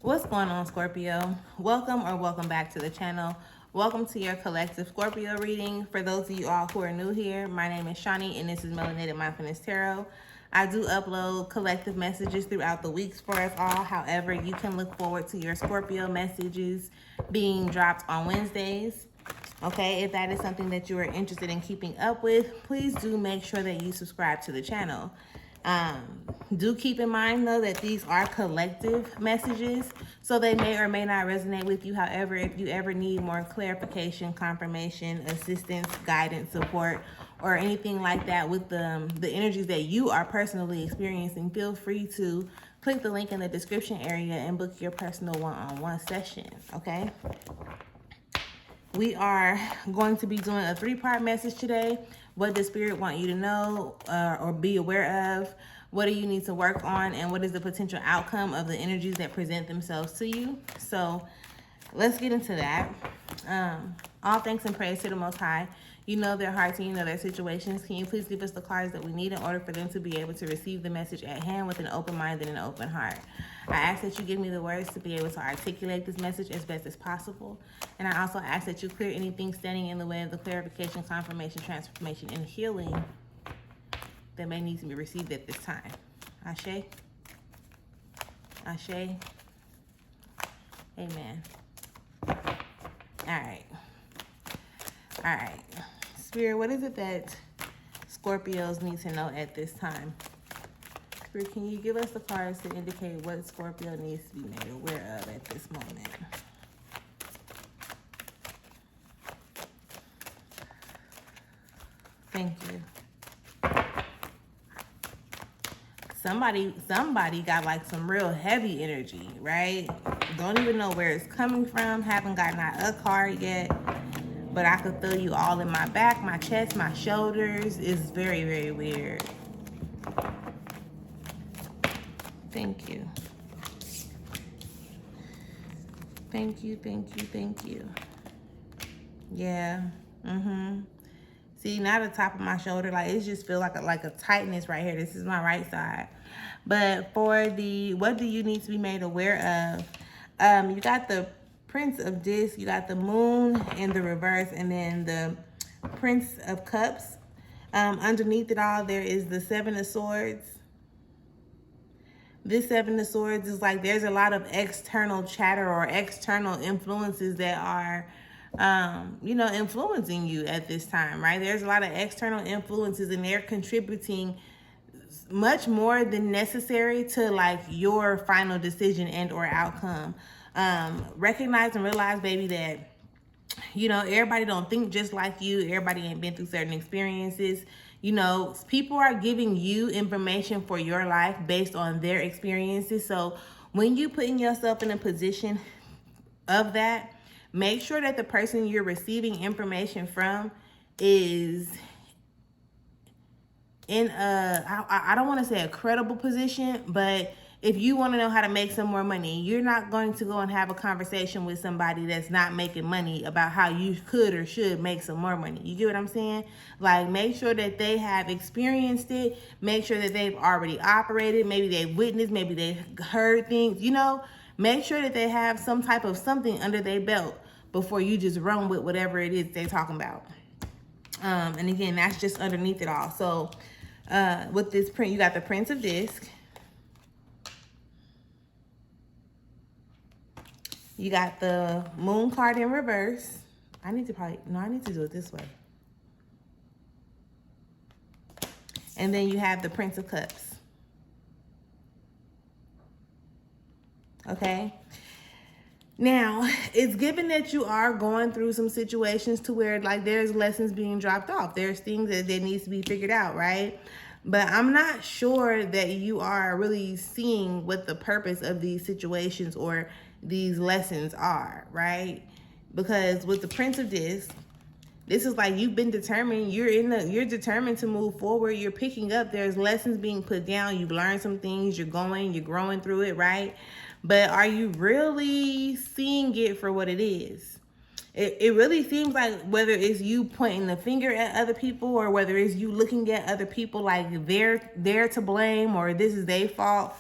What's going on, Scorpio? Welcome back to the channel. Welcome to your collective Scorpio reading. For those of you all who are new here, my name is Shawnee and this is Melanated Mindfulness Tarot. I do upload collective messages throughout the weeks for us all. However, you can look forward to your Scorpio messages being dropped on Wednesdays. Okay, if that is something that you are interested in keeping up with, please do make sure that you subscribe to the channel. Do keep in mind, though, that these are collective messages, so they may or may not resonate with you. However, if you ever need more clarification, confirmation, assistance, guidance, support, or anything like that with the energies that you are personally experiencing, feel free to click the link in the description area and book your personal one-on-one session, okay? We are going to be doing a 3-part message today. What does Spirit want you to know or be aware of? What do you need to work on? And what is the potential outcome of the energies that present themselves to you? So let's get into that. All thanks and praise to the Most High. You know their hearts and you know their situations. Can you please give us the cards that we need in order for them to be able to receive the message at hand with an open mind and an open heart? I ask that you give me the words to be able to articulate this message as best as possible. And I also ask that you clear anything standing in the way of the clarification, confirmation, transformation, and healing that may need to be received at this time. Ashe. Ashe. Amen. All right. All right. Spirit, what is it that Scorpios need to know at this time? Spirit, can you give us the cards to indicate what Scorpio needs to be made aware of at this moment? Thank you. Somebody got like some real heavy energy, right? Don't even know where it's coming from. Haven't gotten out a card yet. But I could feel you all in my back, my chest, my shoulders. It's very, very weird. Thank you. Thank you, thank you, thank you. Yeah. See, now the top of my shoulder, like it just feels like a tightness right here. This is my right side. But for the, what do you need to be made aware of? You got the Prince of Discs, you got the Moon in the reverse, and then the Prince of Cups. Underneath it all, there is the Seven of Swords. This Seven of Swords is like there's a lot of external chatter or external influences that are, influencing you at this time, right? There's a lot of external influences and they're contributing much more than necessary to like your final decision and or outcome. Recognize and realize, baby, that everybody don't think just like you. Everybody ain't been through certain experiences. People are giving you information for your life based on their experiences. So when you putting yourself in a position of that, make sure that the person you're receiving information from is in I don't want to say a credible position, but if you want to know how to make some more money, you're not going to go and have a conversation with somebody that's not making money about how you could or should make some more money. You get what I'm saying? Like, make sure that they have experienced it. Make sure that they've already operated. Maybe they've witnessed. Maybe they've heard things. Make sure that they have some type of something under their belt before you just run with whatever it is they're talking about. And again, that's just underneath it all. So with this print, you got the Prince of Discs. You got the Moon card in reverse. I need to do it this way. And then you have the Prince of Cups. Okay. Now, it's given that you are going through some situations to where like there's lessons being dropped off. There's things that needs to be figured out, right? But I'm not sure that you are really seeing what the purpose of these situations or these lessons are, right? Because with the Prince of Discs, this is like you've been determined. You're determined to move forward. You're picking up. There's lessons being put down. You've learned some things. You're growing through it, right? But are you really seeing it for what it is? It really seems like whether it's you pointing the finger at other people or whether it's you looking at other people like they're to blame or this is their fault.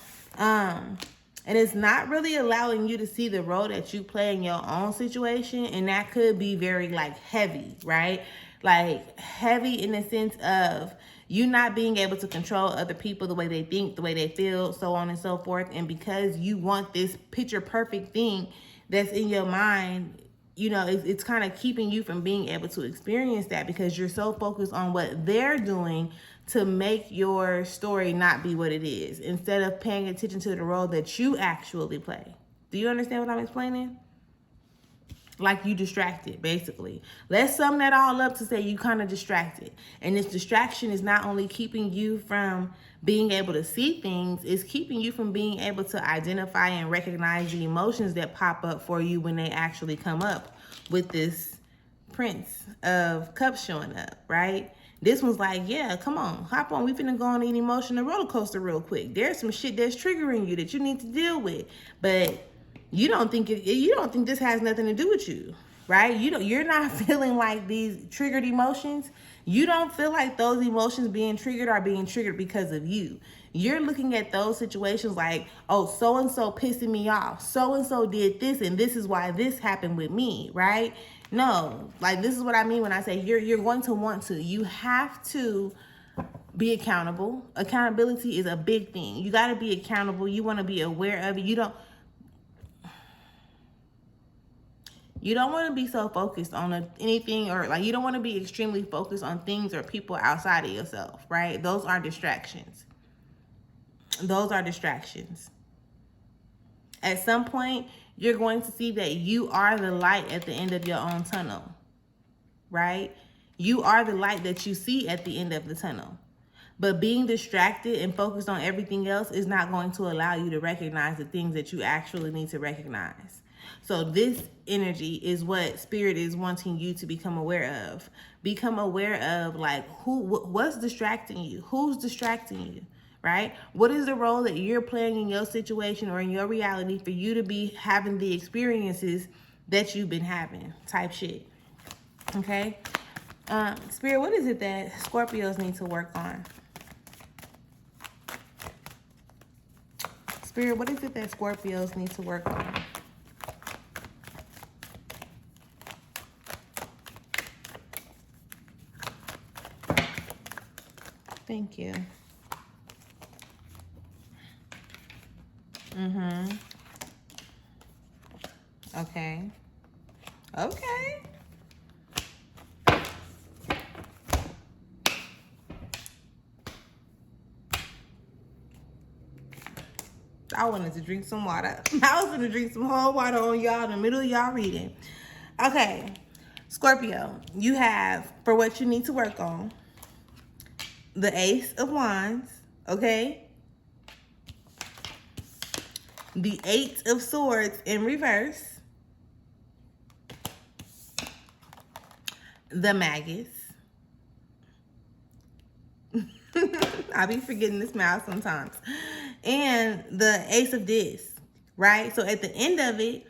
And it's not really allowing you to see the role that you play in your own situation. And that could be very like heavy, right? Like heavy in the sense of you not being able to control other people, the way they think, the way they feel, so on and so forth. And because you want this picture perfect thing that's in your mind, you know, it's kind of keeping you from being able to experience that because you're so focused on what they're doing to make your story not be what it is, instead of paying attention to the role that you actually play. Do you understand what I'm explaining? Like you distracted, basically. Let's sum that all up to say you kind of distracted. And this distraction is not only keeping you from being able to see things, it's keeping you from being able to identify and recognize the emotions that pop up for you when they actually come up with this Prince of Cups showing up, right? This one's like, yeah, come on, hop on. We finna go on an emotional roller coaster real quick. There's some shit that's triggering you that you need to deal with. But you don't think this has nothing to do with you, right? You're not feeling like these triggered emotions. You don't feel like those emotions being triggered are being triggered because of you. You're looking at those situations like, oh, so and so pissing me off. So and so did this, and this is why this happened with me, right? No, like this is what I mean when I say you're going to want to. You have to be accountable. Accountability is a big thing. You got to be accountable. You want to be aware of it. You don't want to be so focused on anything, or like you don't want to be extremely focused on things or people outside of yourself, right? Those are distractions. Those are distractions. At some point, you're going to see that you are the light at the end of your own tunnel, right? You are the light that you see at the end of the tunnel. But being distracted and focused on everything else is not going to allow you to recognize the things that you actually need to recognize. So this energy is what Spirit is wanting you to become aware of. Become aware of like what's distracting you? Who's distracting you? Right? What is the role that you're playing in your situation or in your reality for you to be having the experiences that you've been having, type shit. Okay? Spirit, what is it that Scorpios need to work on? Spirit, what is it that Scorpios need to work on? Thank you. Okay. Okay. I wanted to drink some water. I was gonna drink some whole water on y'all in the middle of y'all reading. Okay. Scorpio, you have, for what you need to work on, the Ace of Wands, okay? The Eight of Swords in reverse. The Magus. I be forgetting to smile sometimes. And the Ace of Discs, right? So at the end of it,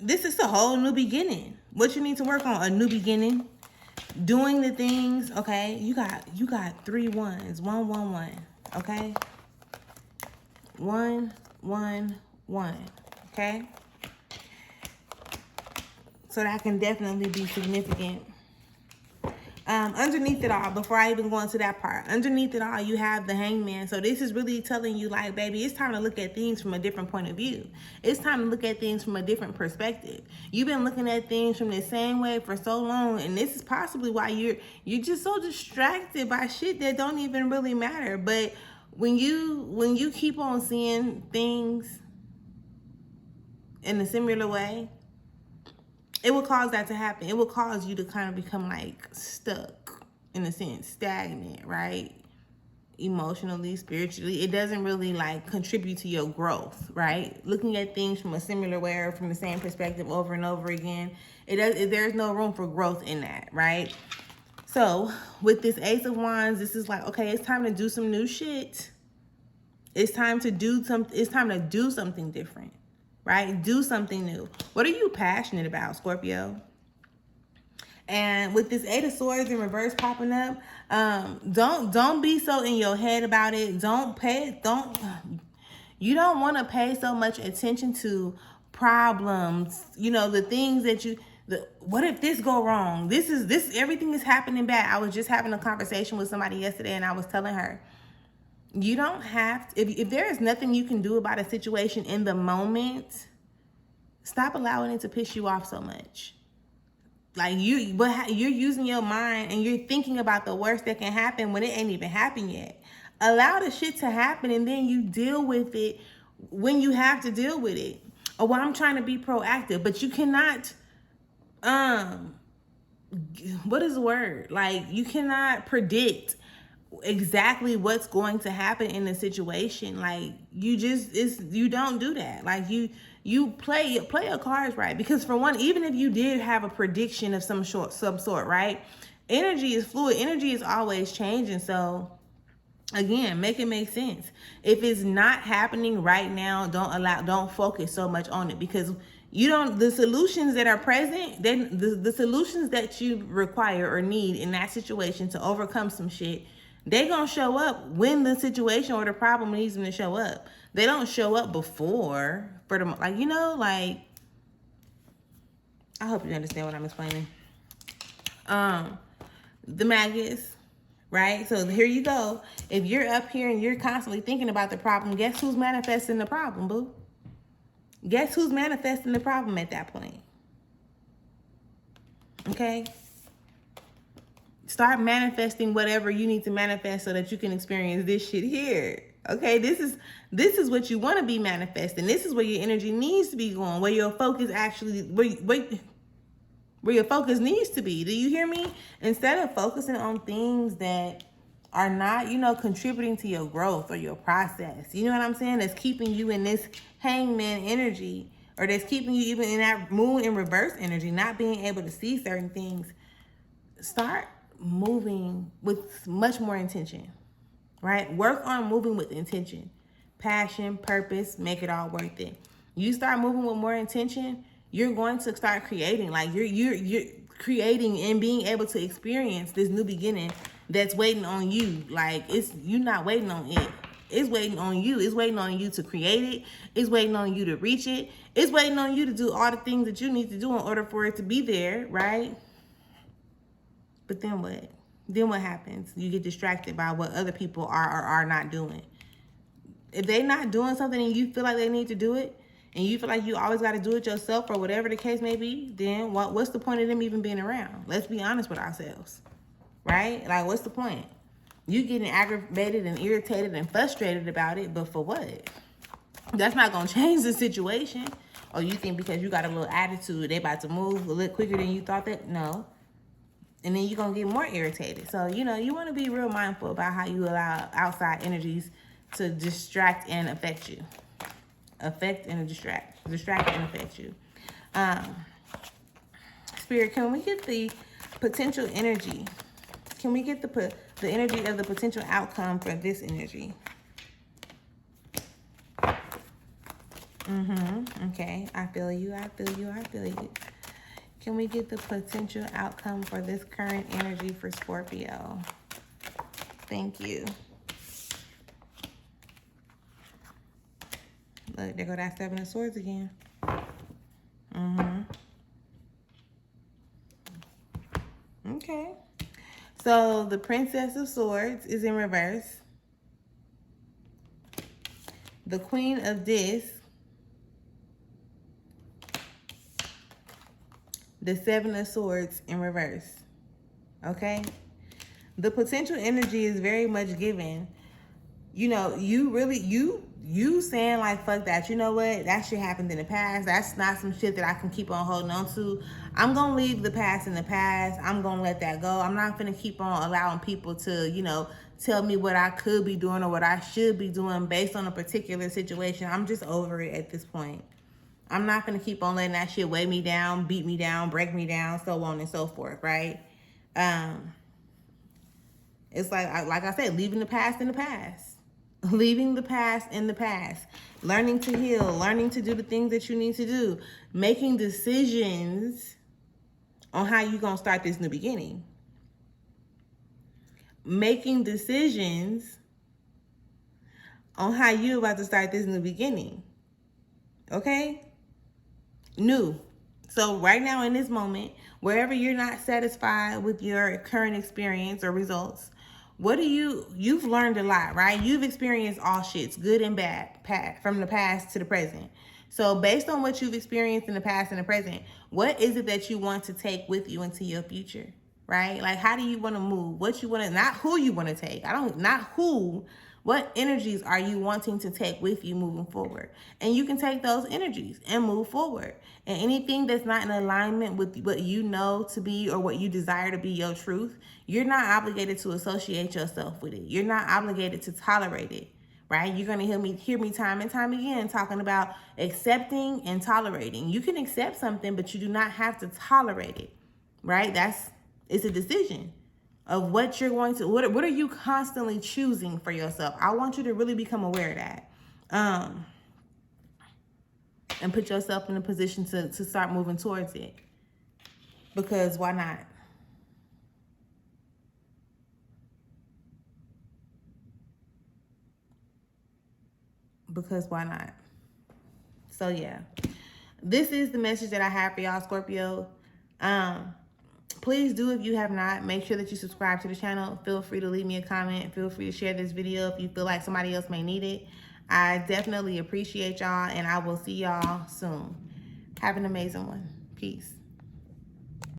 this is a whole new beginning. What you need to work on, a new beginning. Doing the things, okay? You got 3 ones. 1, 1, 1. Okay? 1, 1, 1. Okay? So that can definitely be significant. Underneath it all, before I even go into that part, underneath it all, you have the Hangman. So this is really telling you, like, baby, it's time to look at things from a different point of view. It's time to look at things from a different perspective. You've been looking at things from the same way for so long, and this is possibly why you're just so distracted by shit that don't even really matter. But when you keep on seeing things in a similar way, it will cause that to happen. It will cause you to kind of become like stuck, in a sense, stagnant, right? Emotionally, spiritually. It doesn't really like contribute to your growth, right? Looking at things from a similar way or from the same perspective over and over again, there's no room for growth in that, right? So with this Ace of Wands, this is like, okay, it's time to do some new shit. It's time to do something different. Right? Do something new. What are you passionate about, Scorpio? And with this Eight of Swords in reverse popping up, don't be so in your head about it. You don't want to pay so much attention to problems, the things that what if this go wrong? Everything is happening bad. I was just having a conversation with somebody yesterday, and I was telling her, you don't have to, if there is nothing you can do about a situation in the moment, stop allowing it to piss you off so much. Like you're using your mind and you're thinking about the worst that can happen when it ain't even happened yet. Allow the shit to happen, and then you deal with it when you have to deal with it. Or, well, I'm trying to be proactive, but you cannot, what is the word? Like, you cannot predict exactly what's going to happen in the situation. Like, you don't do that. Like, you play your cards right. Because for one, even if you did have a prediction of some sort, right? Energy is fluid. Energy is always changing. So again, make it make sense. If it's not happening right now, don't focus so much on it, because the solutions that are present, then the solutions that you require or need in that situation to overcome some shit, they gonna show up when the situation or the problem needs them to show up. They don't show up before for the, like, I hope you understand what I'm explaining. The maggots, right? So here you go. If you're up here and you're constantly thinking about the problem, guess who's manifesting the problem, boo? Guess who's manifesting the problem at that point? Okay? Start manifesting whatever you need to manifest so that you can experience this shit here. Okay? This is what you want to be manifesting. This is where your energy needs to be going, where your focus actually, where your focus needs to be. Do you hear me? Instead of focusing on things that are not, contributing to your growth or your process. You know what I'm saying? That's keeping you in this hangman energy, or that's keeping you even in that moon in reverse energy, not being able to see certain things. Start moving with much more intention, right? Work on moving with intention, passion, purpose, make it all worth it. You start moving with more intention, you're going to start creating. Like you're creating and being able to experience this new beginning that's waiting on you. Like you're not waiting on it. It's waiting on you. It's waiting on you to create it. It's waiting on you to reach it. It's waiting on you to do all the things that you need to do in order for it to be there, right? But then what? Then what happens? You get distracted by what other people are or are not doing. If they're not doing something and you feel like they need to do it, and you feel like you always got to do it yourself or whatever the case may be, then what's the point of them even being around? Let's be honest with ourselves, right? Like, what's the point? You getting aggravated and irritated and frustrated about it, but for what? That's not going to change the situation. Or you think because you got a little attitude, they about to move a little quicker than you thought that? No. And then you're going to get more irritated. So, you want to be real mindful about how you allow outside energies to distract and affect you. Affect and distract and affect you. Spirit, can we get the potential energy? Can we get the energy of the potential outcome for this energy? Okay, I feel you. Can we get the potential outcome for this current energy for Scorpio? Thank you. Look, there go that Seven of Swords again. Okay. So the Princess of Swords is in reverse. The Queen of Discs. The Seven of Swords in reverse. Okay? The potential energy is very much given. You saying like, fuck that. You know what? That shit happened in the past. That's not some shit that I can keep on holding on to. I'm going to leave the past in the past. I'm going to let that go. I'm not going to keep on allowing people to, tell me what I could be doing or what I should be doing based on a particular situation. I'm just over it at this point. I'm not going to keep on letting that shit weigh me down, beat me down, break me down, so on and so forth, right? It's like I said, leaving the past in the past. Leaving the past in the past. Learning to heal. Learning to do the things that you need to do. Making decisions on how you're going to start this new beginning. Making decisions on how you about to start this new beginning. Okay? New. So right now in this moment, wherever you're not satisfied with your current experience or results, you've learned a lot, right? You've experienced all shits, good and bad, from the past to the present. So based on what you've experienced in the past and the present, what is it that you want to take with you into your future, right? Like, how do you want to move? What you want to, not who you want to take. What energies are you wanting to take with you moving forward? And you can take those energies and move forward. And anything that's not in alignment with what you know to be or what you desire to be your truth, you're not obligated to associate yourself with it. You're not obligated to tolerate it, right? You're going to hear me time and time again talking about accepting and tolerating. You can accept something, but you do not have to tolerate it, right? It's a decision of what you're going to, what are you constantly choosing for yourself? I want you to really become aware of that. And put yourself in a position to start moving towards it. Because why not? Because why not? So yeah, this is the message that I have for y'all, Scorpio. Please do, if you have not, make sure that you subscribe to the channel. Feel free to leave me a comment. Feel free to share this video if you feel like somebody else may need it. I definitely appreciate y'all, and I will see y'all soon. Have an amazing one. Peace.